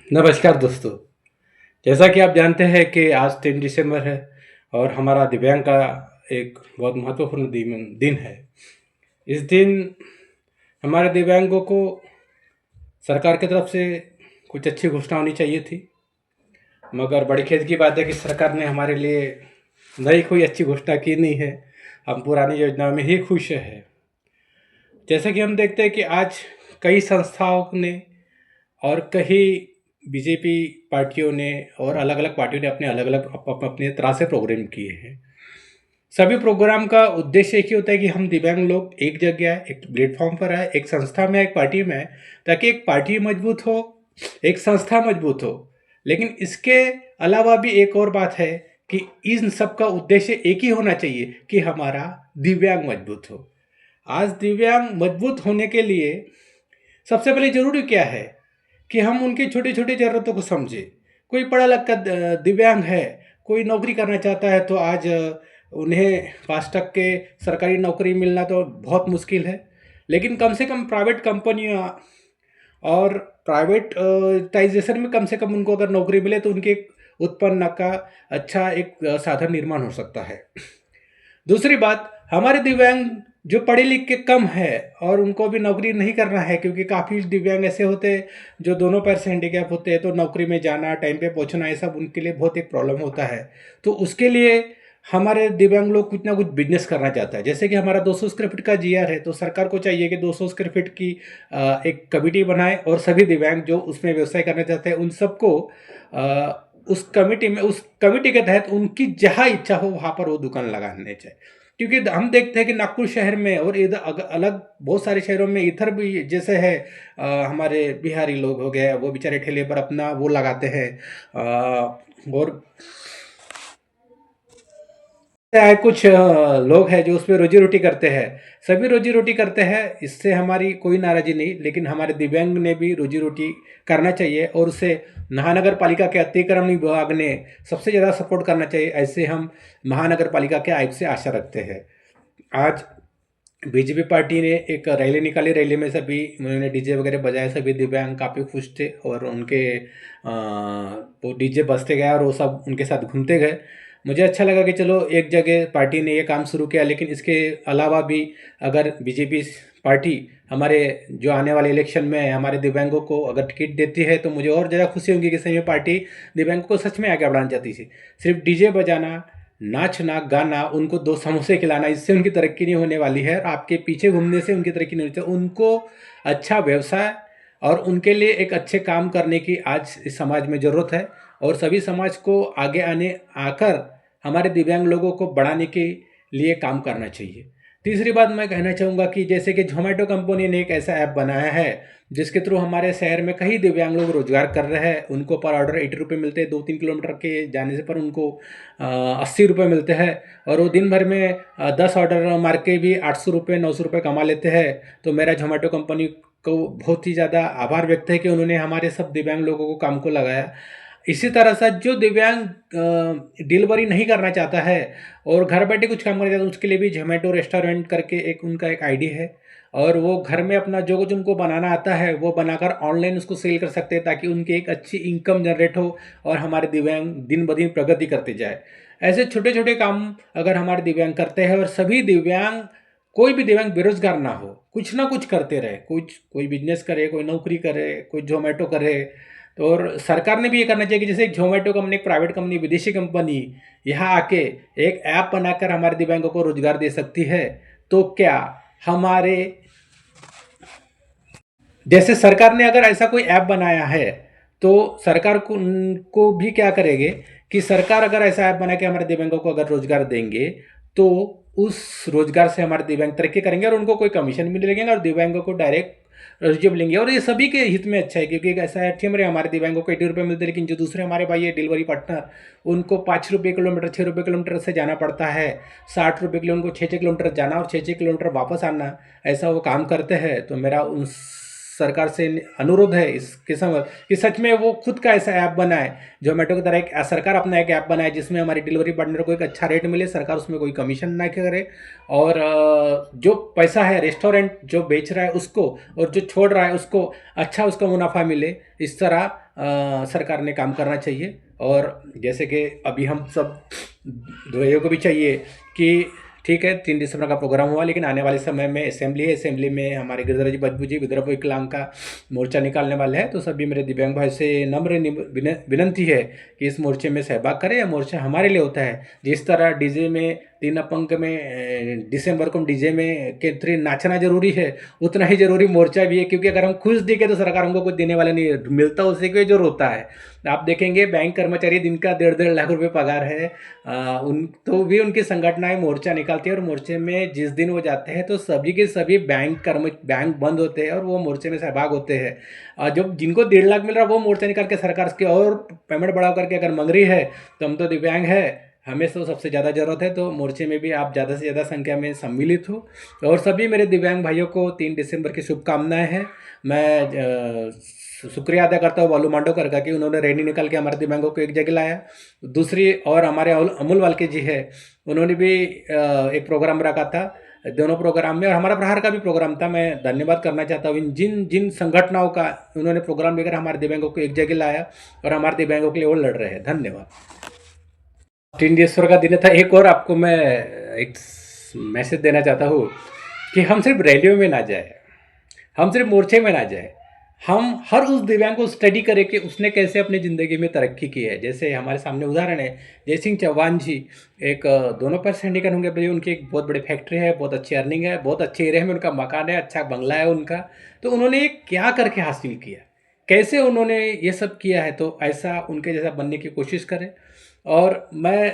नमस्कार दोस्तों। जैसा कि आप जानते हैं कि आज 3 दिसंबर है और हमारा दिव्यांग का एक बहुत महत्वपूर्ण दिन है। इस दिन हमारे दिव्यांगों को सरकार की तरफ से कुछ अच्छी घोषणा होनी चाहिए थी, मगर बड़ी खेद की बात है कि सरकार ने हमारे लिए नई कोई अच्छी घोषणा की नहीं है। हम पुरानी योजना में ही खुश हैं। जैसा कि हम देखते हैं कि आज कई संस्थाओं ने और कई बीजेपी पार्टियों ने और अलग-अलग पार्टियों ने अपने अलग-अलग अपने तरह से प्रोग्राम किए हैं। सभी प्रोग्राम का उद्देश्य एक ही होता है कि हम दिव्यांग लोग एक जगह आए, एक प्लेटफॉर्म पर आए, एक संस्था में, एक पार्टी में आए, ताकि एक पार्टी मजबूत हो, एक संस्था मजबूत हो। लेकिन इसके अलावा भी एक और बात है कि इन सब का उद्देश्य एक ही होना चाहिए कि हमारा दिव्यांग मजबूत हो। आज दिव्यांग मजबूत होने के लिए सबसे पहले ज़रूरी क्या है कि हम उनकी छोटी-छोटी ज़रूरतों को समझें। कोई पढ़ा-लिखा दिव्यांग है, कोई नौकरी करना चाहता है तो आज उन्हें 5 टक के सरकारी नौकरी मिलना तो बहुत मुश्किल है। लेकिन कम से कम प्राइवेट कंपनियाँ और प्राइवेटाइज़ेशन में कम से कम उनको अगर नौकरी मिले तो उनके उत्पन्न का अच्छा एक साधन निर्माण हो सकता है। दूसरी बात, हमारे दिव्यांग जो पढ़े लिख के कम है और उनको भी नौकरी नहीं करना है, क्योंकि काफ़ी दिव्यांग ऐसे होते हैं जो दोनों पैर से हैंडीकैप होते हैं, तो नौकरी में जाना, टाइम पे पहुंचना, ये सब उनके लिए बहुत एक प्रॉब्लम होता है। तो उसके लिए हमारे दिव्यांग लोग कुछ ना कुछ बिजनेस करना चाहता है। जैसे कि हमारा 200 स्क्वायर फीट का जीआर है, तो सरकार को चाहिए कि 200 स्क्वायर फीट की एक कमिटी बनाए और सभी दिव्यांग जो उसमें व्यवसाय करना चाहते हैं उन सबको उस कमिटी के तहत उनकी जहाँ इच्छा हो वहाँ पर वो दुकान लगाने चाहिए। क्योंकि हम देखते हैं कि नागपुर शहर में और इधर अलग बहुत सारे शहरों में इधर भी जैसे है, हमारे बिहारी लोग हो गए, वो बेचारे ठेले पर अपना वो लगाते हैं। और है कुछ लोग हैं जो उसमें रोजी रोटी करते हैं। सभी रोजी रोटी करते हैं, इससे हमारी कोई नाराज़ी नहीं, लेकिन हमारे दिव्यांग ने भी रोजी रोटी करना चाहिए और उसे महानगर पालिका के अतिक्रमण विभाग ने सबसे ज़्यादा सपोर्ट करना चाहिए। ऐसे हम महानगर पालिका के आयुक्त से आशा रखते हैं। आज बीजेपी पार्टी ने एक रैली निकाली, रैली में सभी उन्होंने डीजे वगैरह बजाए, सभी दिव्यांग काफ़ी खुश थे और उनके वो डीजे बजते गया और वो सब उनके साथ घूमते गए। मुझे अच्छा लगा कि चलो एक जगह पार्टी ने ये काम शुरू किया, लेकिन इसके अलावा भी अगर बीजेपी पार्टी हमारे जो आने वाले इलेक्शन में हमारे दिव्यांगों को अगर टिकट देती है तो मुझे और ज़्यादा खुशी होगी कि सही में पार्टी दिव्यांगों को सच में आगे बढ़ाना चाहती थी। सिर्फ डीजे बजाना, नाचना, गाना, उनको 2 समोसे खिलाना, इससे उनकी तरक्की नहीं होने वाली है और आपके पीछे घूमने से उनकी तरक्की नहीं होती। उनको अच्छा व्यवसाय और उनके लिए एक अच्छे काम करने की आज इस समाज में ज़रूरत है और सभी समाज को आगे आकर हमारे दिव्यांग लोगों को बढ़ाने के लिए काम करना चाहिए। तीसरी बात मैं कहना चाहूँगा कि जैसे कि ज़ोमैटो कंपनी ने एक ऐसा ऐप बनाया है जिसके थ्रू हमारे शहर में कई दिव्यांग लोग रोजगार कर रहे हैं। उनको पर ऑर्डर 80 रुपये मिलते हैं, 2-3 किलोमीटर के जाने से पर उनको 80 रुपये मिलते हैं और वो दिन भर में 10 ऑर्डर मार के भी 800 रुपये 900 रुपये कमा लेते हैं। तो मेरा ज़ोमैटो कंपनी को बहुत ही ज़्यादा आभार व्यक्त है कि उन्होंने हमारे सब दिव्यांग लोगों को काम को लगाया। इसी तरह से जो दिव्यांग डिलीवरी नहीं करना चाहता है और घर बैठे कुछ काम करना चाहता है, उसके लिए भी ज़ोमैटो रेस्टोरेंट करके एक उनका एक आईडी है और वो घर में अपना जो कुछ उनको बनाना आता है वो बनाकर ऑनलाइन उसको सेल कर सकते हैं, ताकि उनकी एक अच्छी इनकम जनरेट हो और हमारे दिव्यांग दिन ब दिन प्रगति करते जाए। ऐसे छोटे छोटे काम अगर हमारे दिव्यांग करते हैं और सभी दिव्यांग, कोई भी दिव्यांग बेरोजगार ना हो, कुछ ना कुछ करते रहे, कुछ कोई बिजनेस करे, कोई नौकरी करे, कोई ज़ोमैटो करे। तो और सरकार ने भी ये करना चाहिए कि जैसे एक ज़ोमैटो कंपनी, एक प्राइवेट कंपनी, विदेशी कंपनी यहाँ आके एक ऐप बनाकर हमारे दिव्यांगों को रोजगार दे सकती है। तो क्या हमारे जैसे सरकार ने अगर ऐसा कोई ऐप बनाया है तो सरकार को भी क्या करेंगे कि सरकार अगर ऐसा ऐप बना के हमारे दिव्यांगों को अगर रोजगार देंगे तो उस रोजगार से हमारे दिव्यांग तरक्की करेंगे और उनको कोई कमीशन भी लगेंगे और दिव्यांगों को डायरेक्ट रोजगार मिलेंगे और ये सभी के हित में अच्छा है, क्योंकि एक ऐसा है ठीक है हमारे दिव्यांगों को 80 रुपये मिलते हैं, लेकिन जो दूसरे हमारे भाई है डिलीवरी पार्टनर, उनको 5 रुपये किलोमीटर, 6 रुपये किलोमीटर से जाना पड़ता है, 60 रुपये किलोमीटर, 6 किलोमीटर जाना और 6 किलोमीटर वापस आना, ऐसा वो काम करते हैं। तो मेरा उन सरकार से अनुरोध है इस किस्म कि सच में वो खुद का ऐसा ऐप बनाए, जोमेटो की तरह एक सरकार अपना एक ऐप बनाए जिसमें हमारी डिलीवरी पार्टनर को एक अच्छा रेट मिले, सरकार उसमें कोई कमीशन ना करे, और जो पैसा है रेस्टोरेंट जो बेच रहा है उसको और जो छोड़ रहा है उसको अच्छा उसका मुनाफा मिले। इस तरह सरकार ने काम करना चाहिए। और जैसे कि अभी हम सब भाइयों को भी चाहिए कि ठीक है 3 दिसंबर का प्रोग्राम हुआ, लेकिन आने वाले समय में असेंबली है, असेंबली में हमारे गिरिधर जी बजबू जी विदर्भ विकलांग का मोर्चा निकालने वाले हैं। तो सभी मेरे दिव्यांग भाई से नम्र विनंती है कि इस मोर्चे में सहभाग करें। यह मोर्चा हमारे लिए होता है। जिस तरह डीजे में 3 अपंग में दिसंबर को डीजे में के थ्री नाचना जरूरी है, उतना ही जरूरी मोर्चा भी है, क्योंकि अगर हम खुश दिखे तो सरकार हमको कुछ देने वाले नहीं, मिलता उसी को जो रोता है। आप देखेंगे बैंक कर्मचारी दिन का 1.5 लाख रुपए पगार है, उन तो भी उनकी संगठनाएं मोर्चा निकालती है, और मोर्चे में जिस दिन वो जाते हैं तो सभी के सभी बैंक बंद होते हैं और वो मोर्चे में सहभाग होते हैं। जब जिनको 1.5 लाख मिल रहा है वो मोर्चा निकाल के सरकार के और पेमेंट बढ़ा करके अगर मंग रही है, तो हम तो दिव्यांग है, हमें तो सबसे ज़्यादा ज़रूरत है। तो मोर्चे में भी आप ज़्यादा से ज़्यादा संख्या में सम्मिलित हो। और सभी मेरे दिव्यांग भाइयों को 3 दिसंबर की शुभकामनाएं हैं। मैं शुक्रिया अदा करता हूँ बालू मांडवकर का कि उन्होंने रैली निकाल के हमारे दिव्यांगों को एक जगह लाया। दूसरी और हमारे अमूल वालके जी है, उन्होंने भी एक प्रोग्राम रखा था। दोनों प्रोग्राम में और हमारा प्रहार का भी प्रोग्राम था। मैं धन्यवाद करना चाहता हूँ इन जिन जिन संगठनों का उन्होंने प्रोग्राम लेकर हमारे दिव्यांगों को एक जगह लाया और हमारे दिव्यांगों के लिए वो लड़ रहे हैं। धन्यवाद। 3 दिसंबर का दिन था। एक और आपको मैं एक मैसेज देना चाहता हूँ कि हम सिर्फ रैलियों में ना जाए, हम सिर्फ मोर्चे में ना जाए, हम हर उस दिव्यांग को स्टडी करें कि उसने कैसे अपनी ज़िंदगी में तरक्की की है। जैसे हमारे सामने उदाहरण है जय सिंह चौहान जी, एक दोनों पैर से हैंडीकैप होंगे भाई, उनकी एक बहुत बड़ी फैक्ट्री है, बहुत अच्छी अर्निंग है, बहुत अच्छे एरिया में उनका मकान है, अच्छा बंगला है उनका। तो उन्होंने ये क्या करके हासिल किया, कैसे उन्होंने ये सब किया है, तो ऐसा उनके जैसा बनने की कोशिश करें। और मैं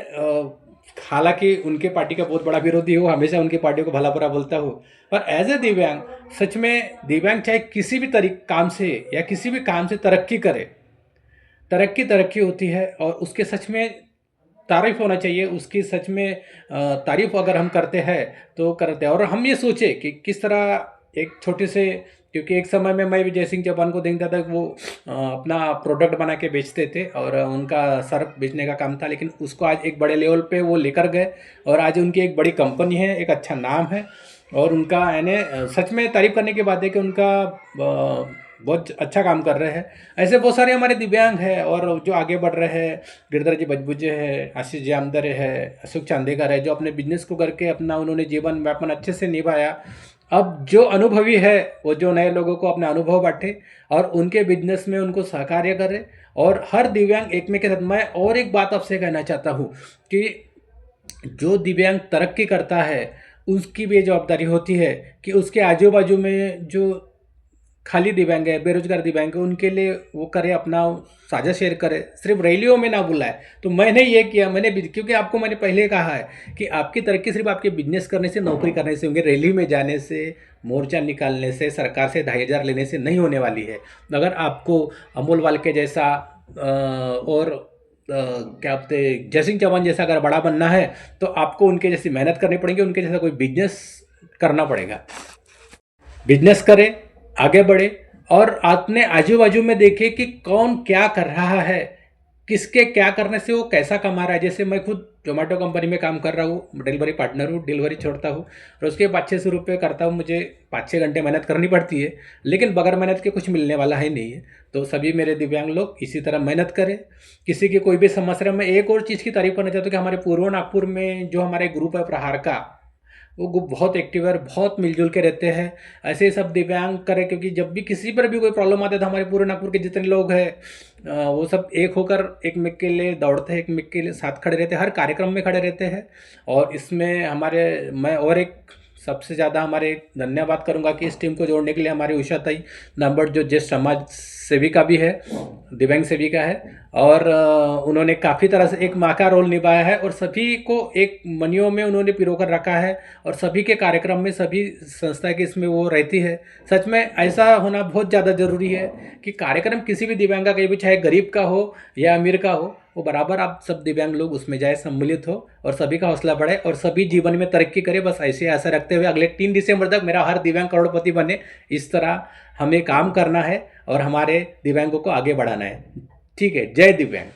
हालांकि उनके पार्टी का बहुत बड़ा विरोधी हूँ, हमेशा उनकी पार्टी को भला बुरा बोलता हूँ, पर एज ए दिव्यांग सच में दिव्यांग चाहे किसी भी काम से या किसी भी काम से तरक्की करे, तरक्की होती है और उसके सच में तारीफ होना चाहिए। उसकी सच में तारीफ अगर हम करते हैं तो करते हैं। और हम ये सोचे कि किस तरह एक छोटे से, क्योंकि एक समय में मैं भी जय सिंह चौहान को देखता था कि वो अपना प्रोडक्ट बना के बेचते थे और उनका सर्फ बेचने का काम था, लेकिन उसको आज एक बड़े लेवल पे वो लेकर गए और आज उनकी एक बड़ी कंपनी है, एक अच्छा नाम है। और उनका यानी सच में तारीफ करने की बात है कि उनका बहुत अच्छा काम कर रहे हैं। ऐसे बहुत सारे हमारे दिव्यांग हैं और जो आगे बढ़ रहे हैं। गिरधर जी बजबुजे है, आशीष जी आमदरे है, अशोक चांदेकर है, जो अपने बिजनेस को करके अपना उन्होंने जीवन व्यापन अच्छे से निभाया। अब जो अनुभवी है वो जो नए लोगों को अपना अनुभव बांटे और उनके बिजनेस में उनको सहकार्य करे। और हर दिव्यांग एक में के साथ, मैं और एक बात आपसे कहना चाहता हूँ कि जो दिव्यांग तरक्की करता है उसकी भी ये जवाबदारी होती है कि उसके आजू बाजू में जो खाली दिव्यांग है, बेरोजगार दिव्यांग है, उनके लिए वो करे, अपना साझा शेयर करे, सिर्फ रैलियों में ना बुलाए। तो मैंने ये किया, क्योंकि आपको मैंने पहले कहा है कि आपकी तरक्की सिर्फ आपके बिजनेस करने से, नौकरी करने से होंगे, रैली में जाने से, मोर्चा निकालने से, सरकार से 2,500 लेने से नहीं होने वाली है। अगर आपको अमोल वाल्के जैसा और क्या बोलते जय सिंह चौहान जैसा अगर बड़ा बनना है तो आपको उनके जैसी मेहनत करनी पड़ेगी, उनके जैसा कोई बिजनेस करना पड़ेगा। बिजनेस करें, आगे बढ़े और अपने आजू बाजू में देखे कि कौन क्या कर रहा है, किसके क्या करने से वो कैसा कमा रहा है। जैसे मैं खुद जोमेटो कंपनी में काम कर रहा हूँ, डिलीवरी पार्टनर हूँ, डिलीवरी छोड़ता हूँ और उसके 500-600 रुपये करता हूँ। मुझे 5-6 घंटे मेहनत करनी पड़ती है, लेकिन बगैर मेहनत के कुछ मिलने वाला है नहीं है। तो सभी मेरे दिव्यांग लोग इसी तरह मेहनत करें। किसी की कोई भी समस्या, मैं एक और चीज़ की तारीफ करना चाहता हूँ कि हमारे पूर्व नागपुर में जो हमारे ग्रुप है प्रहार का, वो ग्रुप बहुत एक्टिव है, बहुत मिलजुल के रहते हैं। ऐसे ही सब दिव्यांग करें, क्योंकि जब भी किसी पर भी कोई प्रॉब्लम आता है तो हमारे पूरे नागपुर के जितने लोग हैं वो सब एक होकर एक मिक के लिए दौड़ते हैं, एक मिक के लिए साथ खड़े रहते हैं, हर कार्यक्रम में खड़े रहते हैं। और इसमें मैं और एक सबसे ज़्यादा हमारे धन्यवाद करूंगा कि इस टीम को जोड़ने के लिए हमारी उषा ताई नंबर जो ज्येष्ठ समाज सेविका भी है, दिव्यांग सेविका है, और उन्होंने काफ़ी तरह से एक माँ का रोल निभाया है और सभी को एक मनियों में उन्होंने पिरोकर रखा है और सभी के कार्यक्रम में, सभी संस्था की इसमें वो रहती है। सच में ऐसा होना बहुत ज़्यादा ज़रूरी है कि कार्यक्रम किसी भी दिव्यांग का, कहीं भी, चाहे गरीब का हो या अमीर का हो, वो बराबर आप सब दिव्यांग लोग उसमें जाए, सम्मिलित हो और सभी का हौसला बढ़े और सभी जीवन में तरक्की करे। बस ऐसे आशा रखते हुए अगले 3 दिसंबर तक मेरा हर दिव्यांग करोड़पति बने, इस तरह हमें काम करना है और हमारे दिव्यांगों को आगे बढ़ाना है। ठीक है, जय दिव्यांग।